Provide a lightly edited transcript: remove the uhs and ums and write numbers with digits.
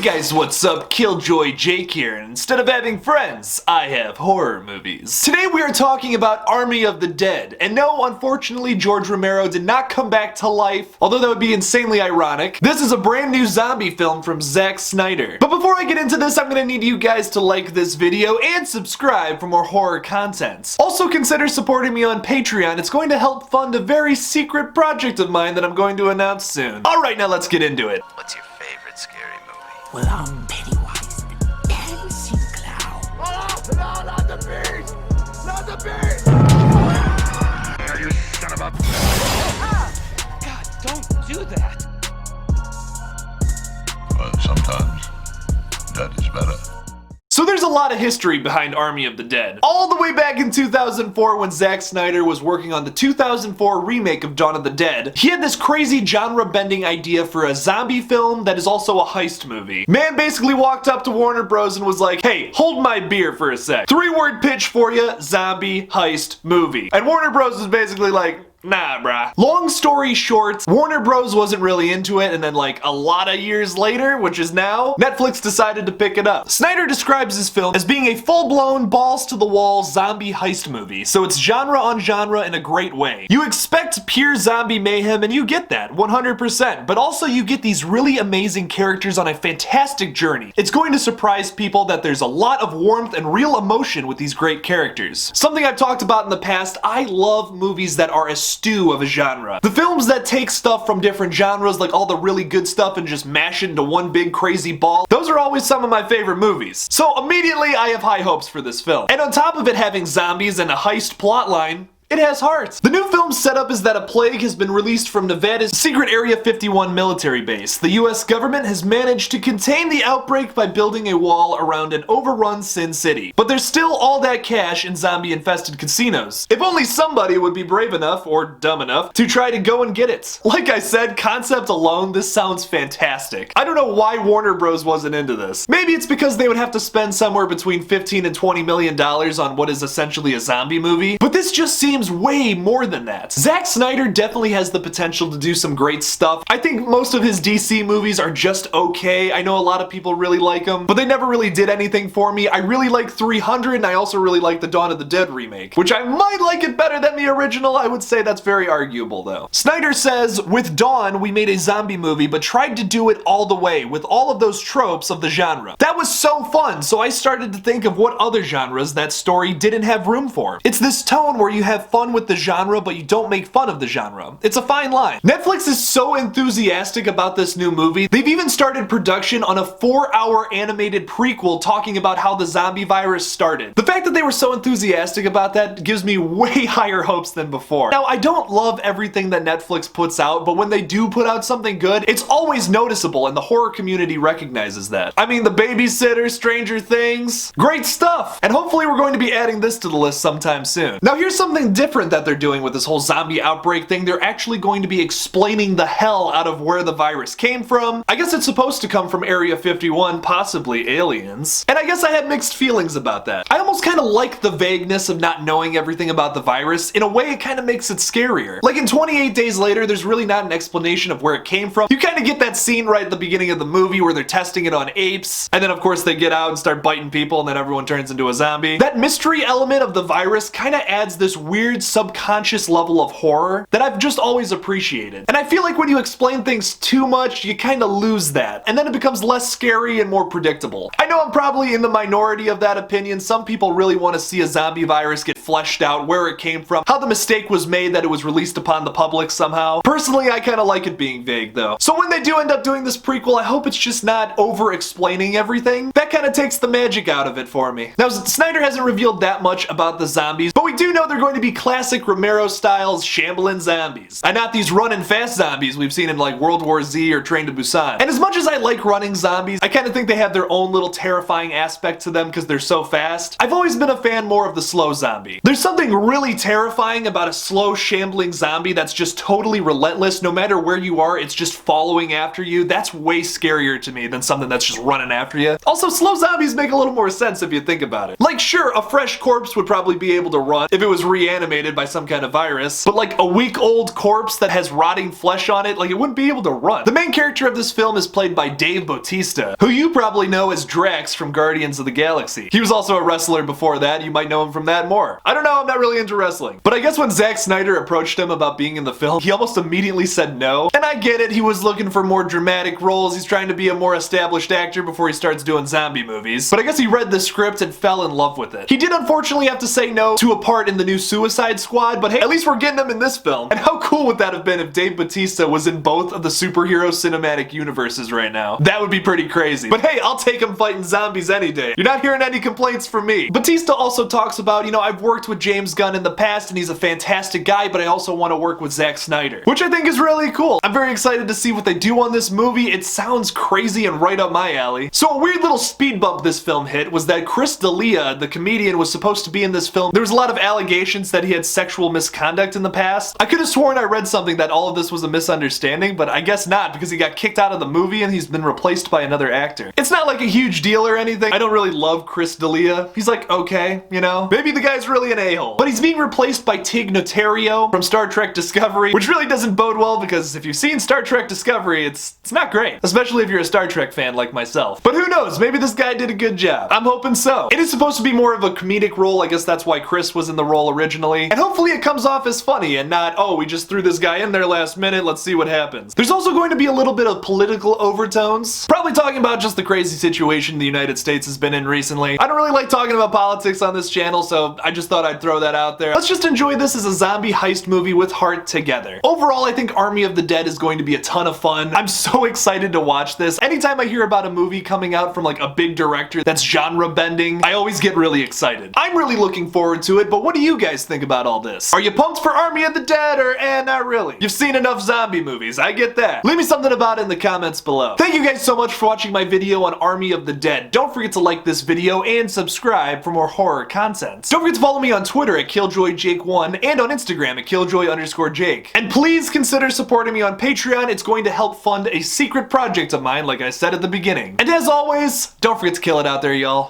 guys, what's up? KillJoy Jake here, and instead of having friends, I have horror movies. Today we are talking about Army of the Dead, and no, unfortunately, George Romero did not come back to life, although that would be insanely ironic. This is a brand new zombie film from Zack Snyder. But before I get into this, I'm gonna need you guys to like this video and subscribe for more horror content. Also consider supporting me on Patreon. It's going to help fund a very secret project of mine that I'm going to announce soon. Alright, now let's get into it. What's your favorite scary movie? Well, I'm Pennywise, the dancing clown. Oh, no, not the beast! Not the beast! You son of a... God, don't do that. But sometimes that is better. So there's a lot of history behind Army of the Dead. All the way back in 2004 when Zack Snyder was working on the 2004 remake of Dawn of the Dead, he had this crazy genre-bending idea for a zombie film that is also a heist movie. Man basically walked up to Warner Bros. And was like, hey, hold my beer for a sec. 3-word pitch for you, zombie heist movie. And Warner Bros. Was basically like, nah, brah. Long story short, Warner Bros. Wasn't really into it, and then like a lot of years later, which is now, Netflix decided to pick it up. Snyder describes his film as being a full-blown, balls-to-the-wall zombie heist movie, so it's genre on genre in a great way. You expect pure zombie mayhem, and you get that, 100%, but also you get these really amazing characters on a fantastic journey. It's going to surprise people that there's a lot of warmth and real emotion with these great characters. Something I've talked about in the past, I love movies that are a stew of a genre. The films that take stuff from different genres, like all the really good stuff, and just mash it into one big crazy ball, those are always some of my favorite movies. So immediately I have high hopes for this film. And on top of it having zombies and a heist plotline, it has heart. The new film's setup is that a plague has been released from Nevada's secret Area 51 military base. The US government has managed to contain the outbreak by building a wall around an overrun Sin City. But there's still all that cash in zombie-infested casinos. If only somebody would be brave enough, or dumb enough, to try to go and get it. Like I said, concept alone, this sounds fantastic. I don't know why Warner Bros. Wasn't into this. Maybe it's because they would have to spend somewhere between $15 and $20 million on what is essentially a zombie movie, but this just seems way more than that. Zack Snyder definitely has the potential to do some great stuff. I think most of his DC movies are just okay. I know a lot of people really like them, but they never really did anything for me. I really like 300, and I also really like the Dawn of the Dead remake, which I might like it better than the original. I would say that's very arguable though. Snyder says, with Dawn, we made a zombie movie, but tried to do it all the way, with all of those tropes of the genre. That was so fun, so I started to think of what other genres that story didn't have room for. It's this tone where you have fun with the genre, but you don't make fun of the genre. It's a fine line. Netflix is so enthusiastic about this new movie, they've even started production on a 4-hour animated prequel talking about how the zombie virus started. The fact that they were so enthusiastic about that gives me way higher hopes than before. Now, I don't love everything that Netflix puts out, but when they do put out something good, it's always noticeable, and the horror community recognizes that. I mean, The Babysitter, Stranger Things, great stuff! And hopefully we're going to be adding this to the list sometime soon. Now, here's something different that they're doing with this whole zombie outbreak thing. They're actually going to be explaining the hell out of where the virus came from. I guess it's supposed to come from Area 51, possibly aliens. And I guess I had mixed feelings about that. I almost kind of like the vagueness of not knowing everything about the virus. In a way, it kind of makes it scarier. Like in 28 Days Later, there's really not an explanation of where it came from. You kind of get that scene right at the beginning of the movie where they're testing it on apes, and then of course they get out and start biting people, and then everyone turns into a zombie. That mystery element of the virus kind of adds this weird subconscious level of horror that I've just always appreciated. And I feel like when you explain things too much, you kind of lose that, and then it becomes less scary and more predictable. I know I'm probably in the minority of that opinion. Some people really want to see a zombie virus get fleshed out, where it came from, how the mistake was made that it was released upon the public somehow. Personally, I kind of like it being vague though. So when they do end up doing this prequel, I hope it's just not over-explaining everything. That kind of takes the magic out of it for me. Now, Snyder hasn't revealed that much about the zombies, but we do know they're going to be classic Romero-styles shambling zombies, and not these running fast zombies we've seen in like World War Z or Train to Busan. And as much as I like running zombies, I kind of think they have their own little terrifying aspect to them because they're so fast. I've always been a fan more of the slow zombie. There's something really terrifying about a slow shambling zombie that's just totally relentless. No matter where you are, it's just following after you. That's way scarier to me than something that's just running after you. Also, slow zombies make a little more sense if you think about it. Like, sure, a fresh corpse would probably be able to run if it was reanimated reanimated by some kind of virus, but like a week-old corpse that has rotting flesh on it, like it wouldn't be able to run. The main character of this film is played by Dave Bautista, who you probably know as Drax from Guardians of the Galaxy. He was also a wrestler before that, you might know him from that more. I don't know, I'm not really into wrestling. But I guess when Zack Snyder approached him about being in the film, he almost immediately said no. And I get it, he was looking for more dramatic roles, he's trying to be a more established actor before he starts doing zombie movies. But I guess he read the script and fell in love with it. He did unfortunately have to say no to a part in the new Suicide Squad, but hey, at least we're getting him in this film. And how cool would that have been if Dave Bautista was in both of the superhero cinematic universes right now? That would be pretty crazy. But hey, I'll take him fighting zombies any day. You're not hearing any complaints from me. Bautista also talks about, you know, I've worked with James Gunn in the past and he's a fantastic guy, but I also want to work with Zack Snyder, which I think is really cool. I'm very excited to see what they do on this movie. It sounds crazy and right up my alley. So a weird little speed bump this film hit was that Chris D'Elia, the comedian, was supposed to be in this film. There was a lot of allegations that he had sexual misconduct in the past. I could have sworn I read something that all of this was a misunderstanding, but I guess not, because he got kicked out of the movie and he's been replaced by another actor. It's not like a huge deal or anything. I don't really love Chris D'Elia. He's like, okay, you know? Maybe the guy's really an a-hole. But he's being replaced by Tig Notaro from Star Trek Discovery, which really doesn't bode well because if you've seen Star Trek Discovery, it's not great. Especially if you're a Star Trek fan like myself. But who knows? Maybe this guy did a good job. I'm hoping so. It is supposed to be more of a comedic role. I guess that's why Chris was in the role originally. And hopefully it comes off as funny and not, oh, we just threw this guy in there last minute, let's see what happens. There's also going to be a little bit of political overtones. Probably talking about just the crazy situation the United States has been in recently. I don't really like talking about politics on this channel, so I just thought I'd throw that out there. Let's just enjoy this as a zombie heist movie with heart together. Overall, I think Army of the Dead is going to be a ton of fun. I'm so excited to watch this. Anytime I hear about a movie coming out from like a big director that's genre bending, I always get really excited. I'm really looking forward to it, but what do you guys think about all this? Are you pumped for Army of the Dead or not really? You've seen enough zombie movies, I get that. Leave me something about it in the comments below. Thank you guys so much for watching my video on Army of the Dead. Don't forget to like this video and subscribe for more horror content. Don't forget to follow me on Twitter at KillJoyJake1 and on Instagram at KillJoy_Jake. And please consider supporting me on Patreon. It's going to help fund a secret project of mine, like I said at the beginning. And as always, don't forget to kill it out there, y'all.